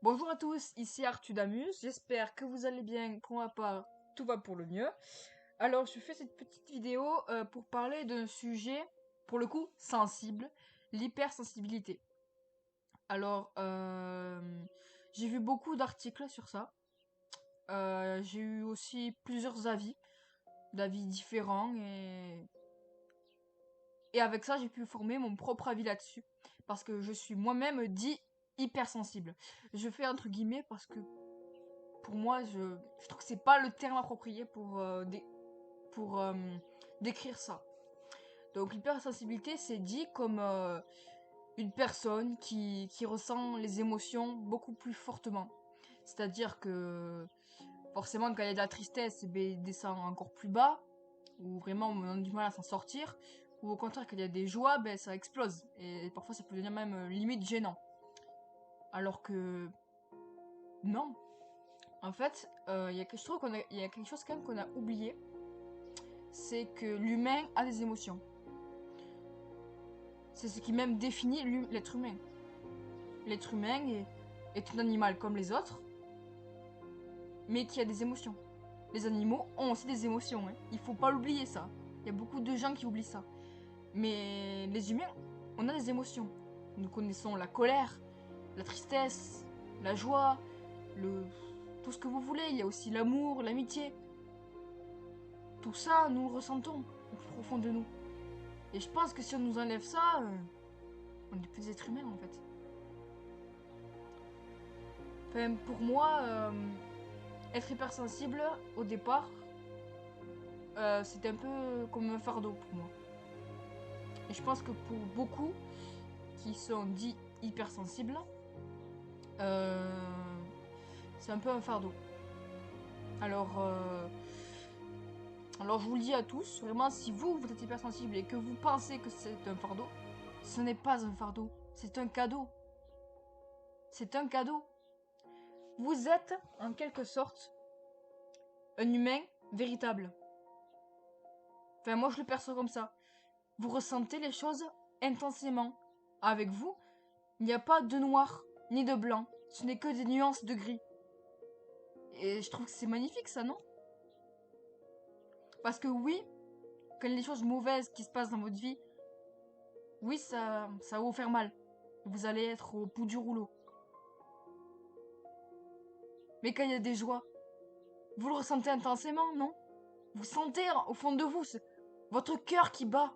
Bonjour à tous, ici Artudamus, j'espère que vous allez bien, pour ma part, tout va pour le mieux. Alors je fais cette petite vidéo pour parler d'un sujet, pour le coup, sensible, l'hypersensibilité. Alors, j'ai vu beaucoup d'articles sur ça, j'ai eu aussi plusieurs d'avis différents, et avec ça j'ai pu former mon propre avis là-dessus, parce que je suis moi-même dit hypersensible. Je fais entre guillemets parce que pour moi, je trouve que c'est pas le terme approprié pour décrire ça. Donc l'hypersensibilité, c'est dit comme une personne qui ressent les émotions beaucoup plus fortement. C'est-à-dire que forcément, quand il y a de la tristesse, eh ben, il descend encore plus bas, ou vraiment on a du mal à s'en sortir, ou au contraire, quand il y a des joies, ben, ça explose. Et parfois, ça peut devenir même limite gênant. Alors que non. En fait, je trouve qu'il y a quelque chose quand même qu'on a oublié, c'est que l'humain a des émotions. C'est ce qui même définit l'être humain. L'être humain est un animal comme les autres, mais qui a des émotions. Les animaux ont aussi des émotions, hein. Il faut pas l'oublier ça. Il y a beaucoup de gens qui oublient ça. Mais les humains, on a des émotions. Nous connaissons la colère, la tristesse, la joie, tout ce que vous voulez. Il y a aussi l'amour, l'amitié. Tout ça, nous le ressentons au plus profond de nous. Et je pense que si on nous enlève ça, on n'est plus des êtres humains en fait. Enfin, pour moi, être hypersensible au départ, c'était un peu comme un fardeau pour moi. Et je pense que pour beaucoup qui sont dits hypersensibles, c'est un peu un fardeau. Alors, alors je vous le dis à tous, vraiment, si vous êtes hypersensible et que vous pensez que c'est un fardeau, ce n'est pas un fardeau, c'est un cadeau. C'est un cadeau. Vous êtes, en quelque sorte, un humain véritable. Enfin, moi, je le perçois comme ça. Vous ressentez les choses intensément. Avec vous, il n'y a pas de noir ni de blanc. Ce n'est que des nuances de gris. Et je trouve que c'est magnifique, ça, non? Parce que oui, quand il y a des choses mauvaises qui se passent dans votre vie, oui, ça va vous faire mal. Vous allez être au bout du rouleau. Mais quand il y a des joies, vous le ressentez intensément, non? Vous sentez au fond de vous votre cœur qui bat.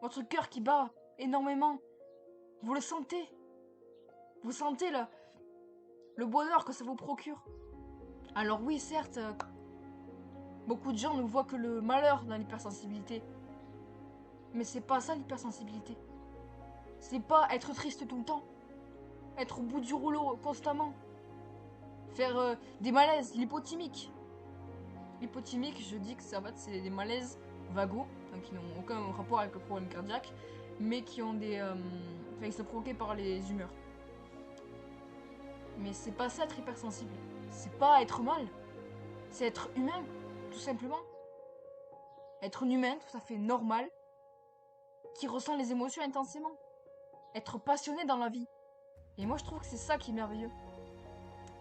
Votre cœur qui bat énormément. Vous le sentez. Vous sentez le bonheur que ça vous procure. Alors oui, certes, beaucoup de gens ne voient que le malheur dans l'hypersensibilité. Mais c'est pas ça l'hypersensibilité. C'est pas être triste tout le temps. Être au bout du rouleau constamment. Faire des malaises, l'hypothymique. L'hypothymique, je dis que ça, en fait, c'est des malaises vagos, donc qui n'ont aucun rapport avec le problème cardiaque, mais qui ont qui sont provoqués par les humeurs. Mais c'est pas ça être hypersensible. C'est pas être mal. C'est être humain, tout simplement. Être un humain tout à fait normal, qui ressent les émotions intensément. Être passionné dans la vie. Et moi je trouve que c'est ça qui est merveilleux.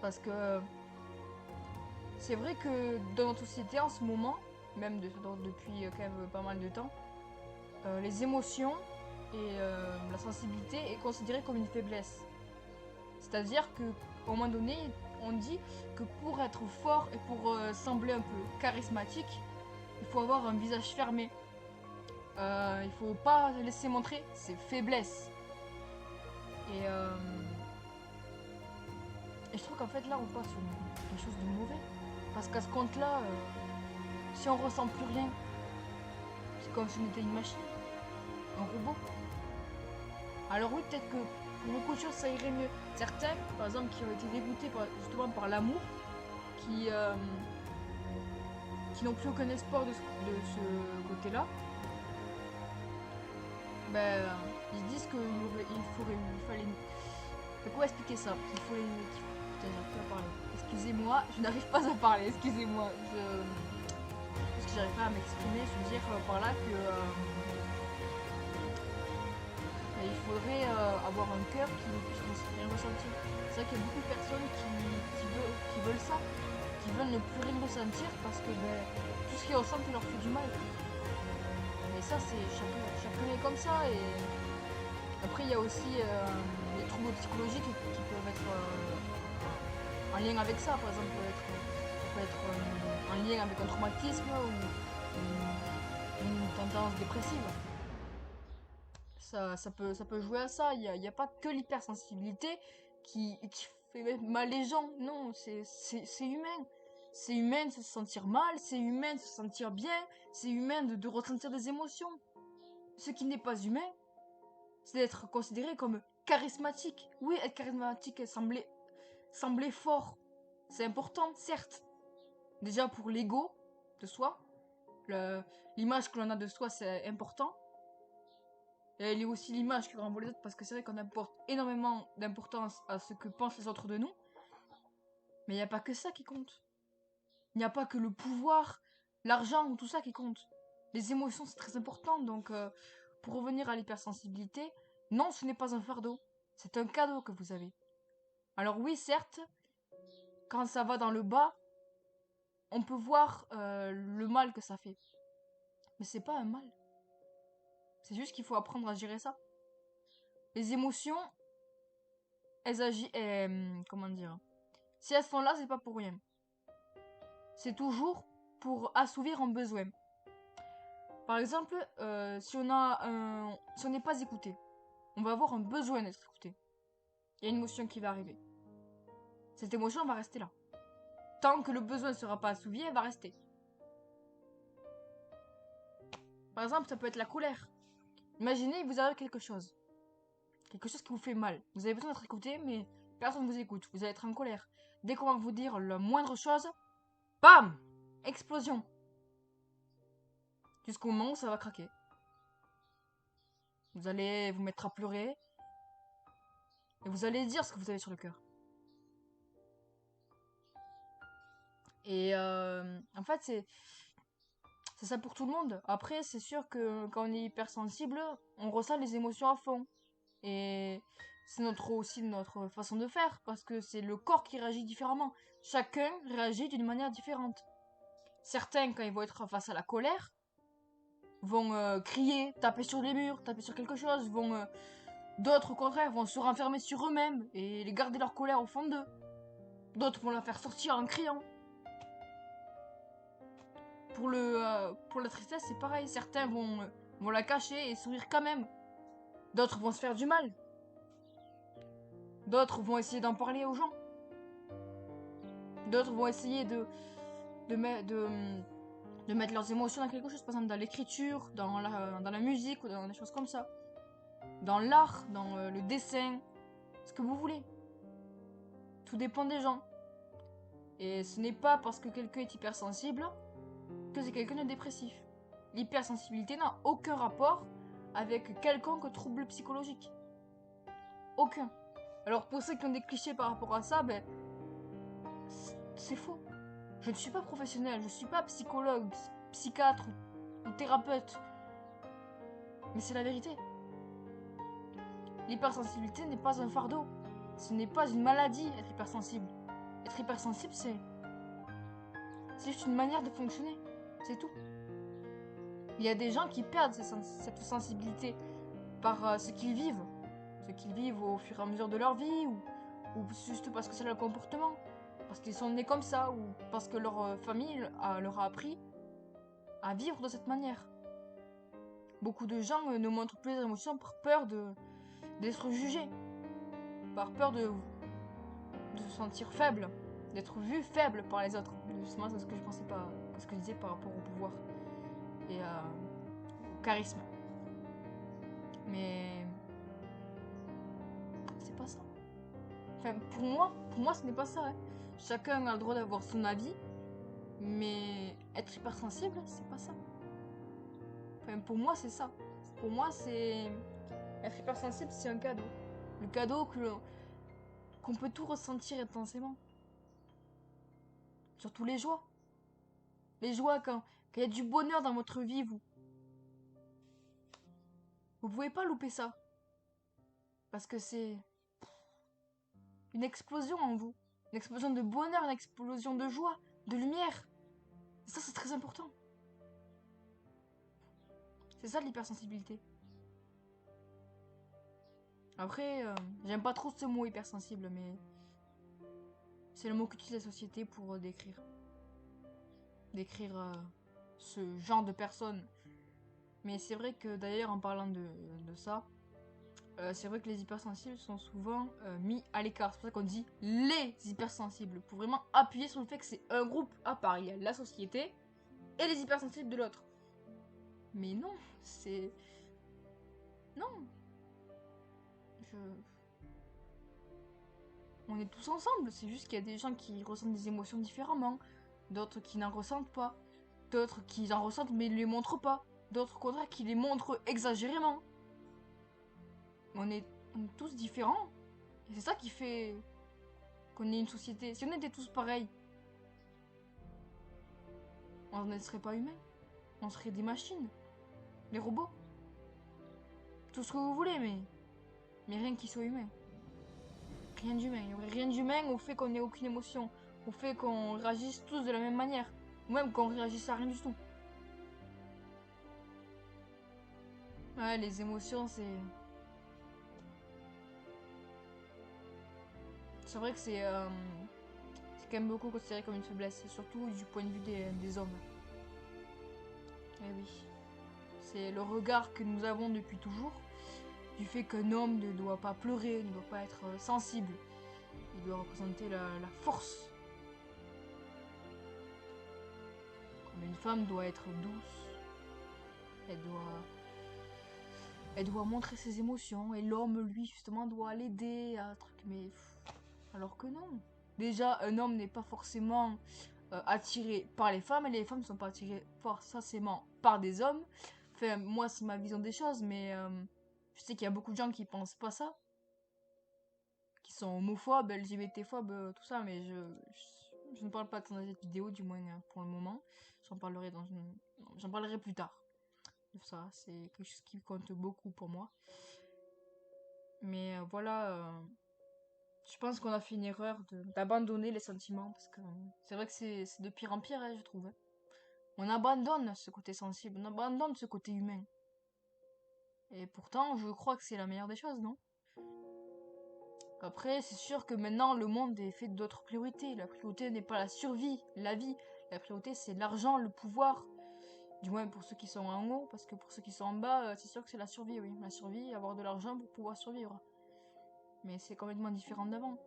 Parce que c'est vrai que dans notre société en ce moment, même depuis quand même pas mal de temps, les émotions et la sensibilité est considérée comme une faiblesse. C'est-à-dire que au moment donné, on dit que pour être fort et pour sembler un peu charismatique, il faut avoir un visage fermé. Il faut pas laisser montrer ses faiblesses. Et, euh, et je trouve qu'en fait là on passe sur quelque chose de mauvais. Parce qu'à ce compte-là, si on ressent plus rien, c'est comme si on était une machine, un robot. Alors oui, peut-être que pour beaucoup de choses ça irait mieux. Certains, par exemple, qui ont été dégoûtés justement par l'amour, qui n'ont plus aucun espoir de ce côté-là, ben, ils disent il fallait... Comment expliquer ça? Putain, j'arrive plus à parler. Excusez-moi, je n'arrive pas à parler, excusez-moi. Parce que j'arrive pas à m'exprimer, je veux dire par là que il faudrait avoir un cœur qui ne puisse rien ressentir. C'est vrai qu'il y a beaucoup de personnes qui veulent ça, qui veulent ne plus rien ressentir parce que ben, tout ce qu'ils ressentent leur fait du mal. Mais ça, c'est chacun est comme ça. Et après, il y a aussi les troubles psychologiques qui peuvent être en lien avec ça. Par exemple, peut être en lien avec un traumatisme ou une tendance dépressive. Ça peut jouer à ça. Il y a pas que l'hypersensibilité qui fait mal les gens. Non, c'est humain. C'est humain de se sentir mal, c'est humain de se sentir bien, c'est humain de ressentir des émotions. Ce qui n'est pas humain, c'est d'être considéré comme charismatique. Oui, être charismatique et sembler fort, c'est important, certes. Déjà pour l'ego de soi, l'image que l'on a de soi, c'est important. Et elle est aussi l'image que renvoie les autres parce que c'est vrai qu'on apporte énormément d'importance à ce que pensent les autres de nous. Mais il n'y a pas que ça qui compte. Il n'y a pas que le pouvoir, l'argent ou tout ça qui compte. Les émotions, c'est très important. Donc, pour revenir à l'hypersensibilité, non, ce n'est pas un fardeau. C'est un cadeau que vous avez. Alors oui, certes, quand ça va dans le bas, on peut voir le mal que ça fait. Mais c'est pas un mal. C'est juste qu'il faut apprendre à gérer ça. Les émotions, elles agissent... comment dire? Si elles sont là, c'est pas pour rien. C'est toujours pour assouvir un besoin. Par exemple, si on n'est pas écouté, on va avoir un besoin d'être écouté. Il y a une émotion qui va arriver. Cette émotion va rester là. Tant que le besoin ne sera pas assouvi, elle va rester. Par exemple, ça peut être la colère. Imaginez, il vous arrive quelque chose. Quelque chose qui vous fait mal. Vous avez besoin d'être écouté, mais personne ne vous écoute. Vous allez être en colère. Dès qu'on va vous dire la moindre chose, bam! Explosion. Jusqu'au moment où ça va craquer. Vous allez vous mettre à pleurer. Et vous allez dire ce que vous avez sur le cœur. Et en fait, c'est ça pour tout le monde. Après, c'est sûr que quand on est hypersensible, on ressent les émotions à fond. Et c'est aussi notre façon de faire, parce que c'est le corps qui réagit différemment. Chacun réagit d'une manière différente. Certains, quand ils vont être face à la colère, vont crier, taper sur les murs, taper sur quelque chose, d'autres, au contraire, vont se renfermer sur eux-mêmes et garder leur colère au fond d'eux. D'autres vont la faire sortir en criant. Pour la tristesse, c'est pareil. Certains vont la cacher et sourire quand même. D'autres vont se faire du mal. D'autres vont essayer d'en parler aux gens. D'autres vont essayer de mettre leurs émotions dans quelque chose, par exemple dans l'écriture, dans la musique ou dans des choses comme ça. Dans l'art, dans le dessin, ce que vous voulez. Tout dépend des gens. Et ce n'est pas parce que quelqu'un est hypersensible que c'est quelqu'un de dépressif. L'hypersensibilité n'a aucun rapport avec quelconque trouble psychologique. Aucun. Alors pour ceux qui ont des clichés par rapport à ça, ben c'est faux. Je ne suis pas professionnel, je ne suis pas psychologue, psychiatre ou thérapeute. Mais c'est la vérité. L'hypersensibilité n'est pas un fardeau. Ce n'est pas une maladie, être hypersensible. Être hypersensible, c'est juste une manière de fonctionner. C'est tout. Il y a des gens qui perdent cette sensibilité par ce qu'ils vivent. Ce qu'ils vivent au fur et à mesure de leur vie, ou juste parce que c'est leur comportement. Parce qu'ils sont nés comme ça, ou parce que leur famille leur a appris à vivre de cette manière. Beaucoup de gens ne montrent plus leurs émotions par peur d'être jugés. Par peur de se sentir faible, d'être vu faible par les autres. Justement, c'est ce que je pensais pas, ce que je disais par rapport au pouvoir et au charisme. Mais c'est pas ça. Enfin, pour moi, ce n'est pas ça. Hein. Chacun a le droit d'avoir son avis, mais être hypersensible, c'est pas ça. Enfin, pour moi, c'est ça. Pour moi, c'est être hypersensible, c'est un cadeau. Le cadeau qu'on peut tout ressentir intensément. Surtout les joies. Les joies quand il y a du bonheur dans votre vie, vous pouvez pas louper ça. Parce que c'est une explosion en vous. Une explosion de bonheur, une explosion de joie, de lumière. Et ça, c'est très important. C'est ça l'hypersensibilité. Après, j'aime pas trop ce mot hypersensible, mais c'est le mot qu'utilise la société pour décrire ce genre de personne. Mais c'est vrai que d'ailleurs, en parlant de ça, c'est vrai que les hypersensibles sont souvent mis à l'écart. C'est pour ça qu'on dit les hypersensibles, pour vraiment appuyer sur le fait que c'est un groupe à part. Il y a la société et les hypersensibles de l'autre. Mais non, c'est... Non. Je... On est tous ensemble, c'est juste qu'il y a des gens qui ressentent des émotions différemment, d'autres qui n'en ressentent pas, d'autres qui en ressentent mais ne les montrent pas, d'autres au contraire qui les montrent exagérément. On est tous différents, et c'est ça qui fait qu'on est une société. Si on était tous pareils, on ne serait pas humains, on serait des machines, des robots, tout ce que vous voulez, mais rien qui soit humain. Rien d'humain, il n'y aurait rien d'humain au fait qu'on n'ait aucune émotion, au fait qu'on réagisse tous de la même manière, ou même qu'on réagisse à rien du tout. Ouais, les émotions, c'est... C'est vrai que c'est quand même beaucoup considéré comme une faiblesse, et surtout du point de vue des hommes. Eh oui. C'est le regard que nous avons depuis toujours, du fait qu'un homme ne doit pas pleurer, ne doit pas être sensible. Il doit représenter la force. Comme une femme doit être douce. Elle doit montrer ses émotions, et l'homme, lui, justement, doit l'aider à un truc, mais... Alors que non. Déjà, un homme n'est pas forcément attiré par les femmes, et les femmes ne sont pas attirées forcément par des hommes. Enfin, moi, c'est ma vision des choses, mais je sais qu'il y a beaucoup de gens qui pensent pas ça, qui sont homophobes, LGBT-phobes, tout ça, mais je ne parle pas de ça dans cette vidéo, du moins pour le moment. J'en parlerai plus tard. De ça, c'est quelque chose qui compte beaucoup pour moi. Mais voilà, je pense qu'on a fait une erreur d'abandonner les sentiments, parce que c'est vrai que c'est de pire en pire, hein, je trouve. On abandonne ce côté sensible, on abandonne ce côté humain. Et pourtant, je crois que c'est la meilleure des choses, non? Après, c'est sûr que maintenant, le monde est fait d'autres priorités. La priorité n'est pas la survie, la vie. La priorité, c'est l'argent, le pouvoir. Du moins pour ceux qui sont en haut, parce que pour ceux qui sont en bas, c'est sûr que c'est la survie, oui. La survie, avoir de l'argent pour pouvoir survivre. Mais c'est complètement différent d'avant.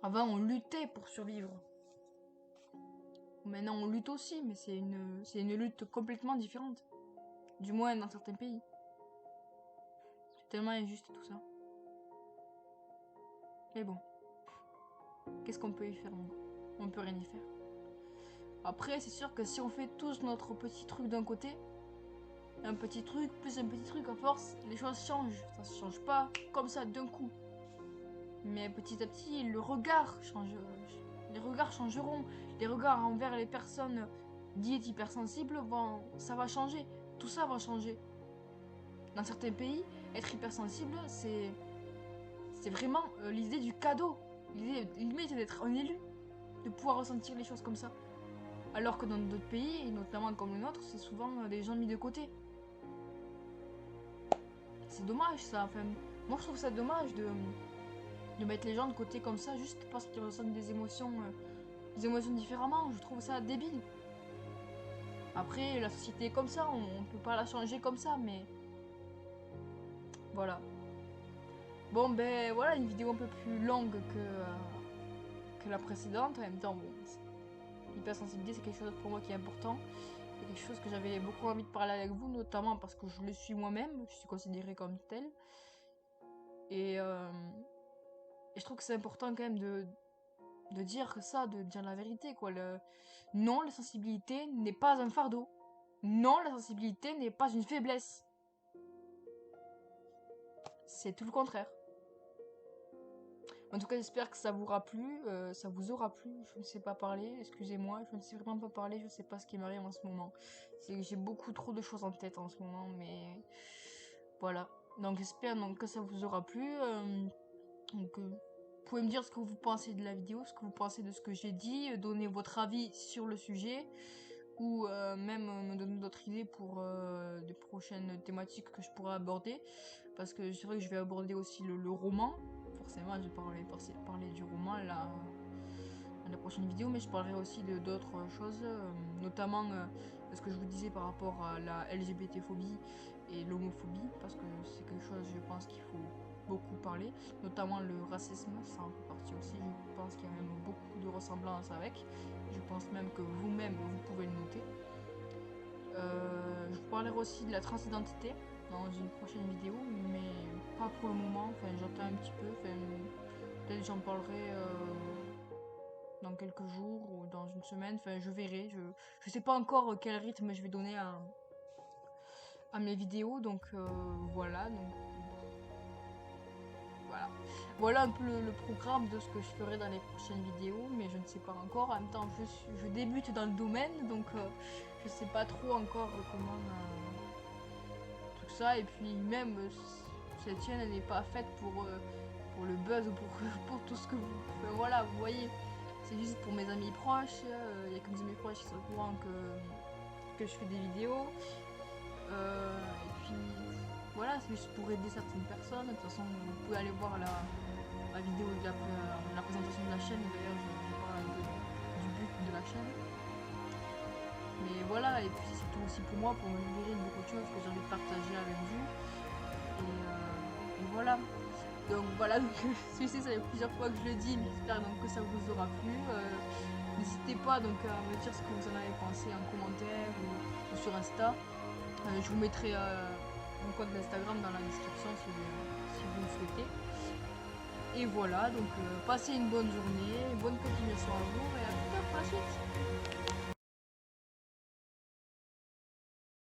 Avant, on luttait pour survivre. Maintenant, on lutte aussi, mais c'est une lutte complètement différente. Du moins dans certains pays. C'est tellement injuste tout ça. Mais bon. Qu'est-ce qu'on peut y faire? On peut rien y faire. Après, c'est sûr que si on fait tous notre petit truc d'un côté, un petit truc, plus un petit truc, à force, les choses changent. Ça se change pas comme ça d'un coup. Mais petit à petit, le regard change. Les regards changeront. Les regards envers les personnes dites hypersensibles, ça va changer. Tout ça va changer. Dans certains pays, être hypersensible, c'est vraiment l'idée du cadeau. L'idée limite d'être un élu, de pouvoir ressentir les choses comme ça. Alors que dans d'autres pays, et notamment comme le nôtre, c'est souvent des gens mis de côté. C'est dommage ça. Enfin, moi je trouve ça dommage de mettre les gens de côté comme ça juste parce qu'ils ressentent des émotions différemment. Je trouve ça débile. Après, la société est comme ça, on peut pas la changer comme ça, mais voilà. Bon ben voilà, une vidéo un peu plus longue que la précédente. En même temps, bon, l'hypersensibilité c'est quelque chose pour moi qui est important. C'est quelque chose que j'avais beaucoup envie de parler avec vous, notamment parce que je le suis moi-même, je suis considérée comme telle. Et je trouve que c'est important quand même de dire ça, de dire la vérité, quoi. Non, la sensibilité n'est pas un fardeau. Non, la sensibilité n'est pas une faiblesse. C'est tout le contraire. En tout cas, j'espère que ça vous aura plu, ça vous aura plu. Je ne sais pas parler, excusez-moi, je ne sais vraiment pas parler, je ne sais pas ce qui m'arrive en ce moment. C'est que j'ai beaucoup trop de choses en tête en ce moment, mais voilà. Donc j'espère donc que ça vous aura plu. Donc vous pouvez me dire ce que vous pensez de la vidéo, ce que vous pensez de ce que j'ai dit, donner votre avis sur le sujet, ou même me donner d'autres idées pour des prochaines thématiques que je pourrais aborder. Parce que c'est vrai que je vais aborder aussi le roman. Forcément, je vais parler du roman là dans la prochaine vidéo, mais je parlerai aussi de d'autres choses, notamment ce que je vous disais par rapport à la LGBT-phobie et l'homophobie, parce que c'est quelque chose, je pense, qu'il faut beaucoup parler, notamment le racisme, ça en fait partie aussi. Je pense qu'il y a même beaucoup de ressemblances avec. Je pense même que vous-même, vous pouvez le noter. Je vous parlerai aussi de la transidentité dans une prochaine vidéo, mais pas pour le moment. Enfin, j'attends un petit peu. Enfin, peut-être j'en parlerai dans quelques jours ou dans une semaine. Enfin, je verrai. Je sais pas encore quel rythme je vais donner à mes vidéos. Donc voilà. Donc voilà. Voilà un peu le programme de ce que je ferai dans les prochaines vidéos, mais je ne sais pas encore. En même temps, je débute dans le domaine, donc je sais pas trop encore comment tout ça. Et puis même, cette chaîne, elle n'est pas faite pour le buzz ou pour tout ce que vous... Enfin, voilà, vous voyez, c'est juste pour mes amis proches. Il y a que mes amis proches qui sont au courant que je fais des vidéos. Et puis voilà, c'est juste pour aider certaines personnes. De toute façon, vous pouvez aller voir la vidéo de la présentation de la chaîne. D'ailleurs, je parle un peu du but de la chaîne. Mais voilà, et puis c'est surtout aussi pour moi, pour me libérer de beaucoup de choses que j'ai envie de partager avec vous. Et voilà. Donc voilà, donc, celui-ci, ça fait plusieurs fois que je le dis, mais j'espère donc que ça vous aura plu. N'hésitez pas donc à me dire ce que vous en avez pensé en commentaire ou sur Insta. Je vous mettrai mon compte d'Instagram dans la description si vous le souhaitez. Et voilà, donc passez une bonne journée, bonne continuation